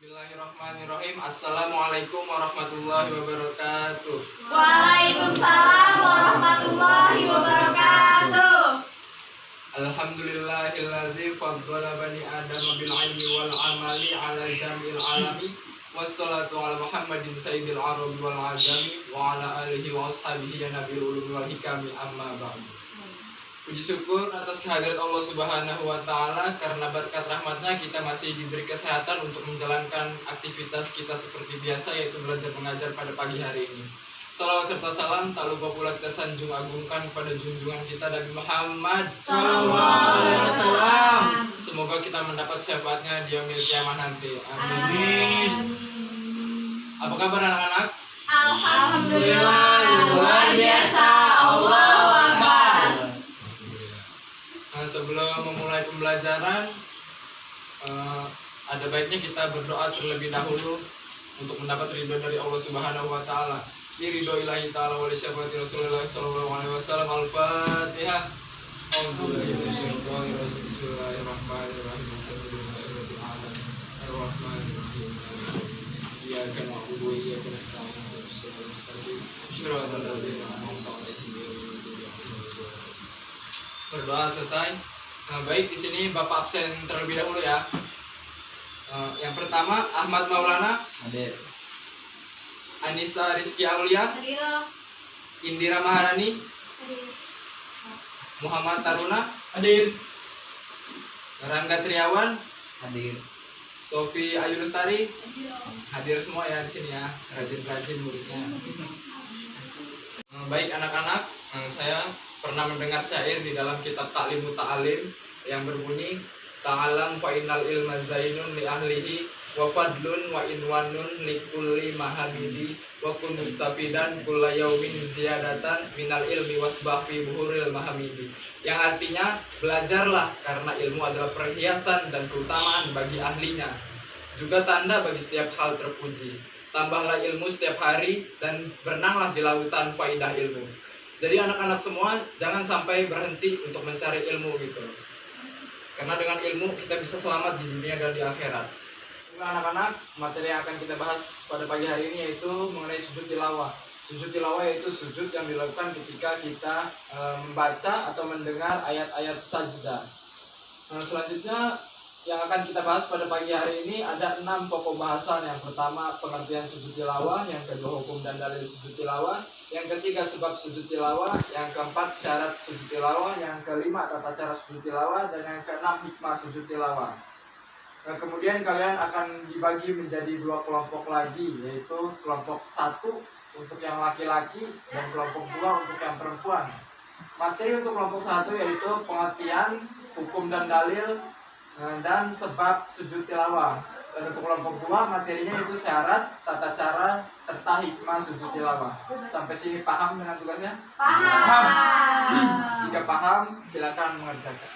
Bismillahirrahmanirrahim. Assalamualaikum warahmatullahi wabarakatuh. Waalaikumsalam warahmatullahi wabarakatuh. Alhamdulillahilladzi faddala bani Adam bil ilmi wal amali ala jamil alami. Wassalatu ala Muhammadin sayyidil arabi wal ajami wa ala alihi wa ashabihi ya nabil ulumi wal hikami amma ba'du. Puji syukur atas kehadirat Allah Subhanahu wa Ta'ala, karena berkat rahmatnya kita masih diberi kesehatan untuk menjalankan aktivitas kita seperti biasa, yaitu belajar mengajar pada pagi hari ini. Salawat serta salam tak lupa pula kita sanjung agungkan pada junjungan kita Nabi Muhammad Sallallahu Alaihi Wasallam. Semoga kita mendapat syafaatnya di yaumil kiamah nanti. Amin. Apa kabar anak-anak? Alhamdulillah, luar biasa. Allahu Akbar. Nah, sebelum memulai pembelajaran, ada baiknya kita berdoa terlebih dahulu untuk mendapat ridho dari Allah Subhanahu wa Ta'ala. Ridho ilahi ta'ala wa li syafaati Rasulullah sallallahu alaihi wasallam. Al-Fatihah. Bismillahirrahmanirrahim. Alhamdulillahirabbil alamin. Arrahmanirrahim. Iyyaka na'budu wa iyyaka nasta'in. Shiratal ladzina an'amta 'alaihim ghairil maghdubi 'alaihim waladdallin. Berdoa selesai. Nah, baik, di sini Bapak absen terlebih dahulu ya. Yang pertama Ahmad Maulana hadir. Anissa Rizky Aulia, Indira Maharani, Muhammad Taruna hadir. Rangga Triawan hadir. Sofi Ayu Lestari hadir semua ya di sini ya. Rajin-rajin muridnya. Baik anak-anak, saya pernah mendengar syair di dalam kitab Ta'lim Muta'alim yang berbunyi, ta'alam fa innal ilma zainun li ahlihi wa fadlun wa inwanun li kulli mahamidi wa kun mustafidan kulla yaumin ziyadatan minal ilmi wasbah fi buhuril mahamidi. Yang artinya, belajarlah karena ilmu adalah perhiasan dan keutamaan bagi ahlinya, juga tanda bagi setiap hal terpuji. Tambahlah ilmu setiap hari dan berenanglah di lautan faidah ilmu. Jadi anak-anak semua jangan sampai berhenti untuk mencari ilmu gitu. Karena dengan ilmu kita bisa selamat di dunia dan di akhirat. Anak-anak, materi yang akan kita bahas pada pagi hari ini yaitu mengenai sujud tilawah. Sujud tilawah yaitu sujud yang dilakukan ketika kita membaca atau mendengar ayat-ayat sajdah. Selanjutnya yang akan kita bahas pada pagi hari ini ada 6 pokok bahasan. Yang pertama pengertian sujud tilawah, yang kedua hukum dan dalil sujud tilawah, yang ketiga sebab sujud tilawah, yang keempat syarat sujud tilawah, yang kelima tata cara sujud tilawah, dan yang keenam hikmah sujud tilawah. Nah, kemudian kalian akan dibagi menjadi 2 kelompok lagi, yaitu kelompok 1 untuk yang laki-laki dan kelompok 2 untuk yang perempuan. Materi untuk kelompok 1 yaitu pengertian, hukum dan dalil, dan sebab sujud tilawah. Dan untuk kelompok 2 materinya itu syarat, tata cara, serta hikmah sujud tilawah. Sampai sini paham dengan tugasnya? Paham. Jika paham, silakan mengerjakan.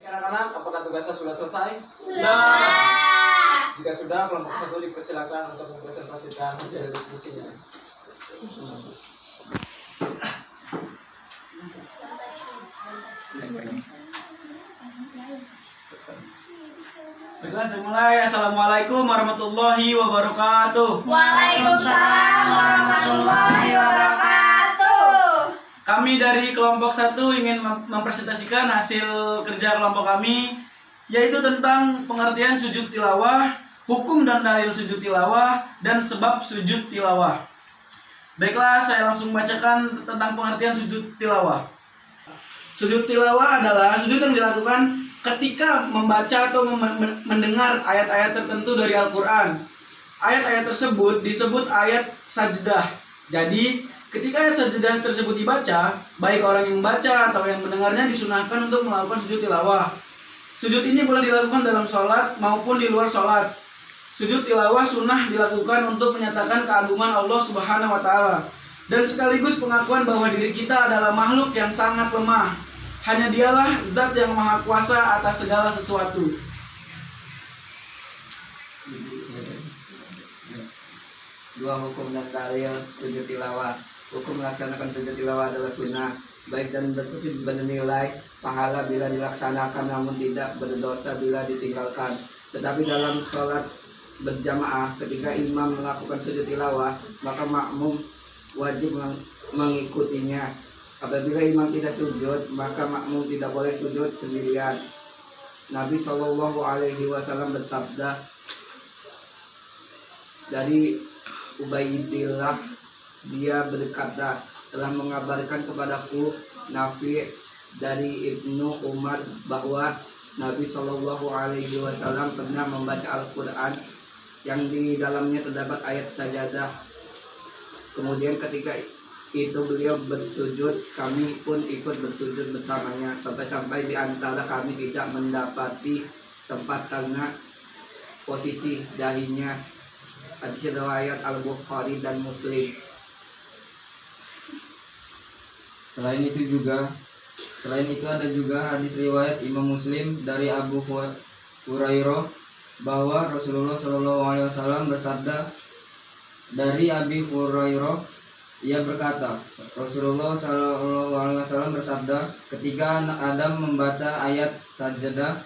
Anak-anak, apakah tugasnya sudah selesai? Sudah. Jika sudah, kelompok 1 dipersilakan untuk mempresentasikan hasil diskusinya. Baiklah, saya mulai. Assalamualaikum warahmatullahi wabarakatuh. Waalaikumsalam warahmatullahi wabarakatuh. Kami dari kelompok 1 ingin mempresentasikan hasil kerja kelompok kami, yaitu tentang pengertian sujud tilawah, hukum dan dalil sujud tilawah, dan sebab sujud tilawah. Baiklah, saya langsung bacakan tentang pengertian sujud tilawah. Sujud tilawah adalah sujud yang dilakukan ketika membaca atau mendengar ayat-ayat tertentu dari Al-Quran. Ayat-ayat tersebut disebut ayat sajdah. Jadi, ketika ayat sajdah tersebut dibaca, baik orang yang membaca atau yang mendengarnya disunahkan untuk melakukan sujud tilawah. Sujud ini boleh dilakukan dalam sholat maupun di luar sholat. Sujud tilawah sunnah dilakukan untuk menyatakan keagungan Allah Subhanahu wa Ta'ala, dan sekaligus pengakuan bahwa diri kita adalah makhluk yang sangat lemah. Hanya dialah zat yang maha kuasa atas segala sesuatu. Dua hukum dan dalil sujud tilawah. Hukum melaksanakan sujud tilawah adalah sunnah, baik dan bernilai pahala bila dilaksanakan, namun tidak berdosa bila ditinggalkan. Tetapi dalam sholat berjamaah, ketika imam melakukan sujud tilawah, maka makmum wajib mengikutinya. Apabila imam tidak sujud, maka makmum tidak boleh sujud sendirian. Nabi Shallallahu Alaihi Wasallam bersabda dari Ubaidillah, dia berkata, telah mengabarkan kepadaku Nafi dari Ibnu Umar bahwa Nabi Shallallahu Alaihi Wasallam pernah membaca Al-Quran yang di dalamnya terdapat ayat sajadah. Kemudian ketika itu beliau bersujud, kami pun ikut bersujud bersamanya, sampai-sampai di antara kami tidak mendapati tempat karena posisi dahinya. Hadis riwayat Al-Bukhari dan Muslim. Selain itu ada juga hadis riwayat Imam Muslim dari Abu Hurairah bahwa Rasulullah Shallallahu Alaihi Wasallam bersabda. Dari Abi Hurairah, ia berkata, Rasulullah Shallallahu Alaihi Wasallam bersabda, ketika anak Adam membaca ayat sajadah,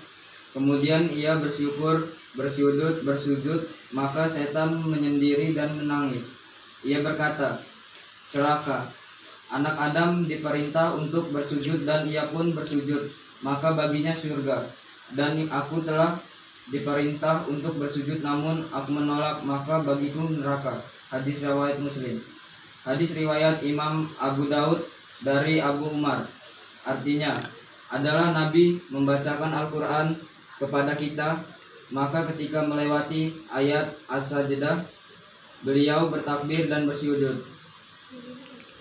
kemudian ia bersujud, maka setan menyendiri dan menangis. Ia berkata, celaka, anak Adam diperintah untuk bersujud dan ia pun bersujud, maka baginya surga. Dan aku telah diperintah untuk bersujud namun aku menolak, maka bagiku neraka. Hadis riwayat Muslim. Hadis riwayat Imam Abu Daud dari Abu Umar. Artinya adalah Nabi membacakan Al-Quran kepada kita, maka ketika melewati ayat As-Sajdah, beliau bertakbir dan bersujud,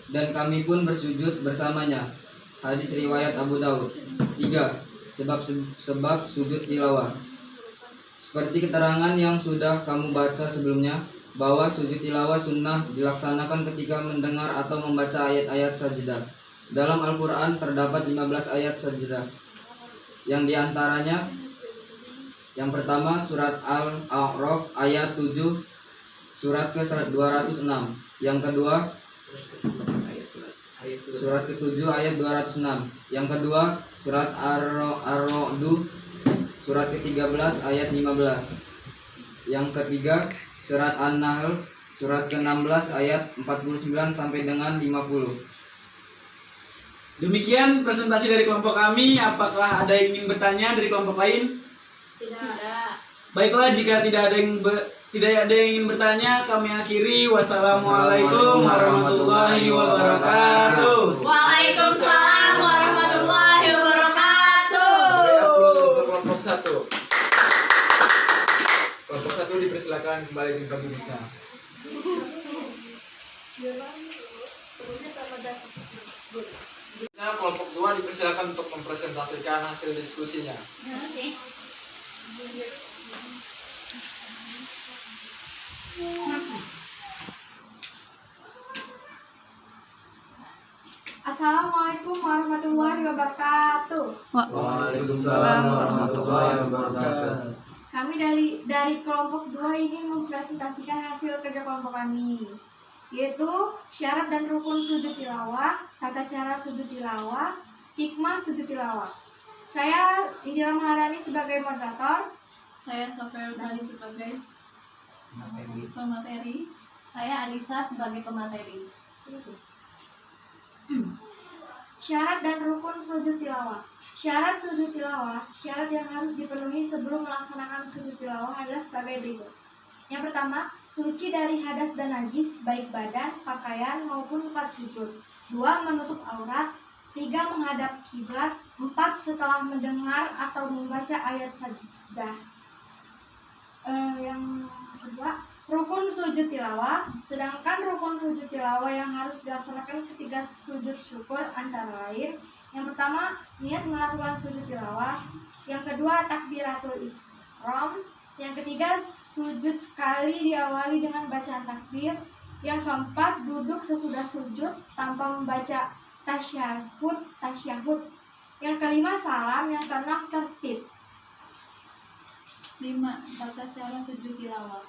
dan kami pun bersujud bersamanya. Hadis riwayat Abu Daud. 3. Sebab sujud tilawah. Seperti keterangan yang sudah kamu baca sebelumnya, bahwa sujud tilawah sunnah dilaksanakan ketika mendengar atau membaca ayat-ayat sajdah. Dalam Al-Quran terdapat 15 ayat sajdah, yang diantaranya yang pertama surat Al-A'raf ayat 7, surat ke-206. Yang kedua surat ke-7 ayat 206. Yang kedua surat Ar-Ra'd surat ke-13 ayat 15. Yang ketiga surat An-Nahl surat ke-16 ayat 49 sampai dengan 50. Demikian presentasi dari kelompok kami. Apakah ada yang ingin bertanya dari kelompok lain? Tidak. Baiklah, jika tidak ada yang ingin bertanya, kami akhiri. Wassalamualaikum warahmatullahi wabarakatuh. Waalaikumsalam warahmatullahi wabarakatuh. Beri aplaus untuk kelompok 1. Kelompok 1 dipersilakan kembali ke Bika. Nah, kelompok 2 dipersilakan untuk mempresentasikan hasil diskusinya. Assalamualaikum warahmatullahi wabarakatuh. Waalaikumsalam warahmatullahi wabarakatuh. Kami dari kelompok 2 ingin mempresentasikan hasil kerja kelompok kami, yaitu syarat dan rukun sujud tilawah, tata cara sujud tilawah, hikmah sujud tilawah. Saya Indira Maharani sebagai moderator. Saya Sofia Rusali sebagai pemateri. Saya Anissa sebagai pemateri. Syarat dan rukun sujud tilawah. Syarat sujud tilawah, syarat yang harus dipenuhi sebelum melaksanakan sujud tilawah adalah sebagai berikut. Yang pertama, suci dari hadas dan najis, baik badan, pakaian, maupun tempat sujud. 2. Menutup aurat. 3. Menghadap kiblat. 4. Setelah mendengar atau membaca ayat sajdah. Yang kedua, rukun sujud tilawah. Sedangkan rukun sujud tilawah yang harus dilaksanakan ketika sujud syukur antara lain: yang pertama, niat melakukan sujud tilawah. Yang kedua, takbiratul ihram. Yang ketiga, sujud sekali diawali dengan bacaan takbir. Yang keempat, duduk sesudah sujud tanpa membaca tasyahud. Yang kelima, salam. Yang keenam, tertib. 5. Tata cara sujud tilawah.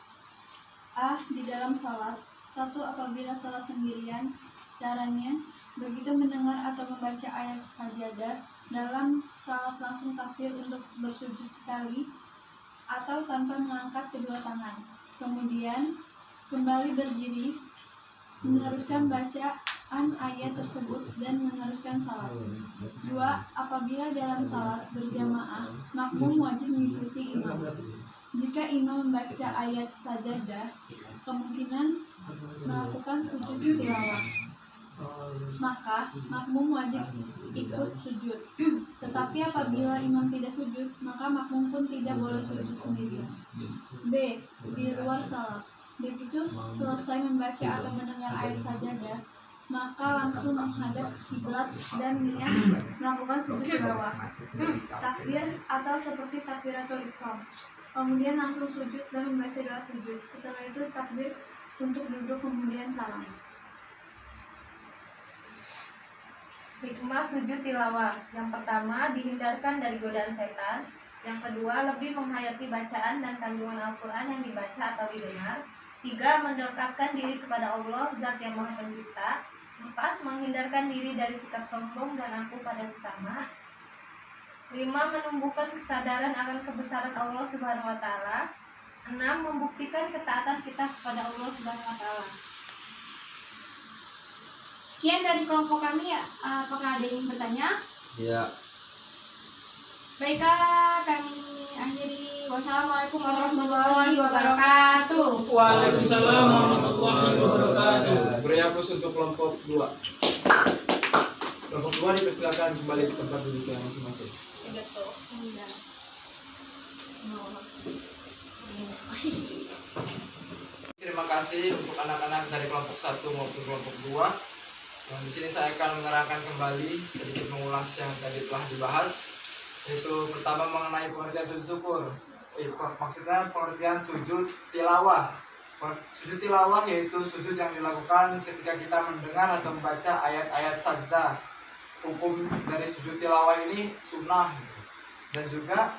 A. Di dalam salat. 1. Apabila salat sendirian. Caranya, begitu mendengar atau membaca ayat sajadah dalam salat langsung takbir untuk bersujud sekali. atau tanpa mengangkat kedua tangan. Kemudian kembali berdiri, meneruskan bacaan ayat tersebut dan meneruskan salat. 2. Apabila dalam salat berjamaah, makmum wajib mengikuti imam. Jika imam membaca ayat sajadah, kemungkinan melakukan sujud tilawah, maka makmum wajib ikut sujud. Tetapi apabila imam tidak sujud, maka makmum pun tidak boleh sujud sendirian. B. Di luar salat, begitu selesai membaca atau mendengar ayat sajadah, maka langsung menghadap kiblat dan niat melakukan sujud tilawah, takbir atau seperti takbiratul ihram. Kemudian langsung sujud dan membaca doa sujud. Setelah itu takbir untuk duduk, kemudian salam. Hikmah sujud tilawah. Yang pertama, dihindarkan dari godaan setan. Yang kedua, lebih menghayati bacaan dan kandungan Al-Quran yang dibaca atau didengar. 3. Mendekatkan diri kepada Allah, Zat yang Maha Pencipta. 4. Menghindarkan diri dari sikap sombong dan angkuh pada sesama. 5. Menumbuhkan kesadaran akan kebesaran Allah Subhanahu wa Ta'ala. 6. Membuktikan ketaatan kita kepada Allah Subhanahu wa Ta'ala. Sekian dari kelompok kami. Apakah ada yang ingin bertanya? Ya. Baiklah, kami akhiri. Wassalamualaikum warahmatullahi wabarakatuh. Waalaikumsalam warahmatullahi wabarakatuh. Beri aplaus untuk kelompok 2. Kelompok 2 dipersilakan kembali ke tempat duduknya masing-masing. Terima kasih untuk anak-anak dari kelompok 1 maupun kelompok 2. Dan di sini saya akan menerangkan kembali sedikit mengulas yang tadi telah dibahas, yaitu pertama mengenai pengertian sujud syukur. Maksudnya pengertian sujud tilawah. Sujud tilawah yaitu sujud yang dilakukan ketika kita mendengar atau membaca ayat-ayat sajdah. Hukum dari sujud tilawah ini sunnah, dan juga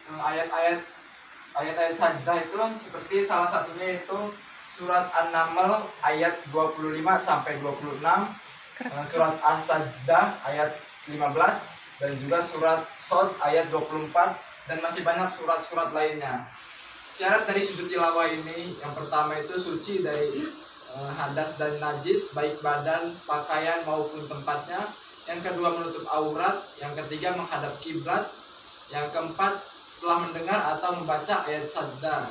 ayat-ayat sajdah itu seperti salah satunya itu surat An-Naml ayat 25 sampai 26, surat As-Sajdah ayat 15, dan juga surat Shad ayat 24, dan masih banyak surat-surat lainnya. Syarat dari sujud tilawah ini, yang pertama itu suci dari hadas dan najis, baik badan, pakaian maupun tempatnya. Yang kedua menutup aurat. Yang ketiga menghadap kiblat. Yang keempat setelah mendengar atau membaca ayat sajdah.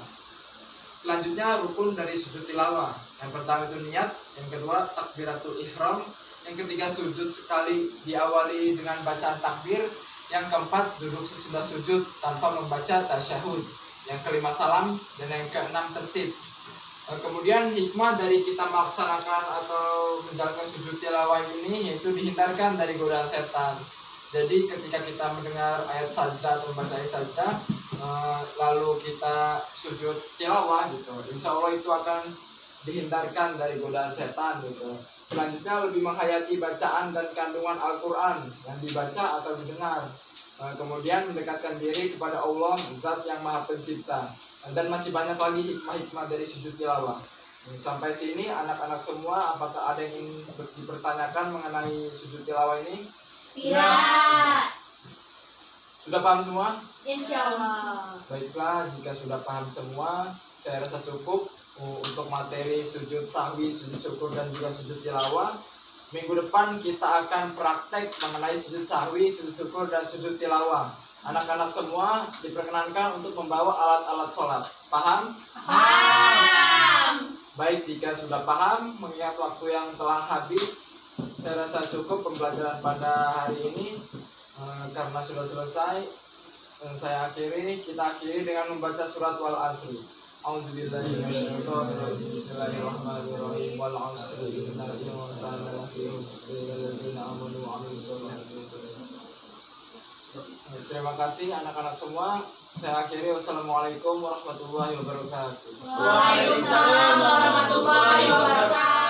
Selanjutnya rukun dari sujud tilawah. Yang pertama itu niat, yang kedua takbiratul ihram, yang ketiga sujud sekali diawali dengan bacaan takbir, yang keempat duduk sesudah sujud tanpa membaca tasyahud, yang kelima salam, dan yang keenam tertib. Kemudian hikmah dari kita melaksanakan atau menjalankan sujud tilawah ini yaitu dihindarkan dari godaan setan. Jadi ketika kita mendengar ayat sajdah atau membaca ayat sajdah, lalu kita sujud tilawah gitu, insya Allah itu akan dihindarkan dari godaan setan gitu. Selanjutnya lebih menghayati bacaan dan kandungan Al-Quran yang dibaca atau didengar. Kemudian mendekatkan diri kepada Allah, Zat yang Maha Pencipta. Dan masih banyak lagi hikmah-hikmah dari sujud tilawah. Sampai sini anak-anak semua, apakah ada yang ingin dipertanyakan mengenai sujud tilawah ini? Tidak. Sudah paham semua? Insya Allah. Baiklah, jika sudah paham semua, saya rasa cukup untuk materi sujud sahwi, sujud syukur, dan juga sujud tilawah. Minggu depan kita akan praktek mengenai sujud sahwi, sujud syukur, dan sujud tilawah. Anak-anak semua diperkenankan untuk membawa alat-alat sholat. Paham? Paham. Baik, jika sudah paham, mengingat waktu yang telah habis, saya rasa cukup pembelajaran pada hari ini. Karena sudah selesai, saya kita akhiri dengan membaca surat Wal Asri. A'udzubillahi minasyaitonirrajim. Bismillahirrahmanirrahim. Wal 'asri innal insana lafi khusr illa alladziina aamanu wa 'amilus shalihaati. Terima kasih anak-anak semua. Saya akhiri. Wassalamualaikum warahmatullahi wabarakatuh. Waalaikumsalam warahmatullahi wabarakatuh.